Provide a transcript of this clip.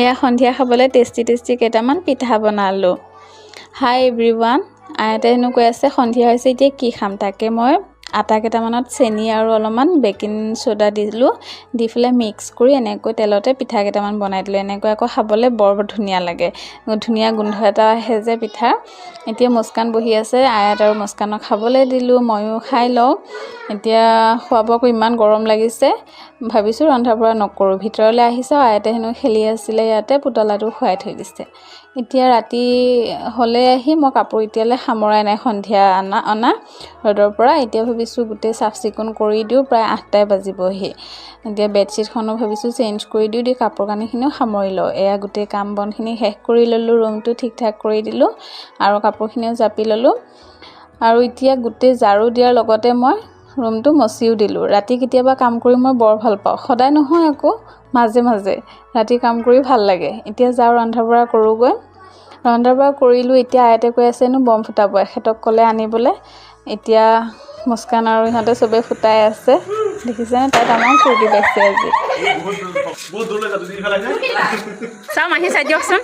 এয়া সন্ধিয়া খাবলৈ টেষ্টি কেইটামান পিঠা বনালোঁ। হাই এভৰিৱান, আইতাই হেনো কৈ আছে সন্ধিয়া হৈছে এতিয়া কি খাম, তাকে মই আটা কেইটামানত চেনি আৰু অলপমান বেকিং চ'ডা দিলোঁ, দি পেলাই মিক্স কৰি এনেকৈ তেলতে পিঠা কেইটামান বনাই দিলোঁ। এনেকৈ আকৌ খাবলৈ বৰ ধুনীয়া লাগে, ধুনীয়া গোন্ধ এটা আহে যে পিঠা। এতিয়া মুস্কান বহি আছে, আয়াত আৰু মুস্কানক খাবলৈ দিলোঁ, ময়ো খাই লওঁ। এতিয়া খোৱা বোৱাকো ইমান গৰম লাগিছে, ভাবিছোঁ ৰন্ধা বঢ়া নকৰোঁ। ভিতৰলৈ আহিছে, আয়াতে হেনো খেলি আছিলে, ইয়াতে পুতলাটো খুৱাই থৈ দিছে। এতিয়া ৰাতি হ'লে আহি মই কাপোৰ এতিয়ালৈ সামৰাই নাই, সন্ধিয়া অনা ৰ'দৰ পৰা। এতিয়া ভাবিছোঁ গোটেই চাফ চিকুণ কৰি দিওঁ, প্ৰায় 8টাই বাজিবহি। এতিয়া বেডশ্বীটখনো ভাবিছোঁ চেঞ্জ কৰি দিওঁ, দি কাপোৰ কানিখিনিও সামৰি লওঁ। এয়া গোটেই কাম বনখিনি শেষ কৰি ল'লোঁ, ৰুমটো ঠিক ঠাক কৰি দিলোঁ আৰু কাপোৰখিনিও জাপি ল'লোঁ। আৰু এতিয়া গোটেই ঝাৰু দিয়াৰ লগতে মই ৰুমটো মচিও দিলোঁ। ৰাতি কেতিয়াবা কাম কৰি মই বৰ ভাল পাওঁ, সদায় নহয় আকৌ, মাজে মাজে ৰাতি কাম কৰি ভাল লাগে। এতিয়া যাওঁ ৰন্ধা বঢ়া কৰোঁগৈ। ৰন্ধা বঢ়া কৰিলোঁ। এতিয়া আইতাই কৈ আছে বম ফুটাব, এখেতক ক'লে আনিবলৈ। এতিয়া মুস্কান আৰু ইহঁতে চবেই ফুটাই আছে, দেখিছেনে? তাই তামাম ফূৰ্তি পাইছে আজি। চাওঁ মাহী চাই দিয়কচোন।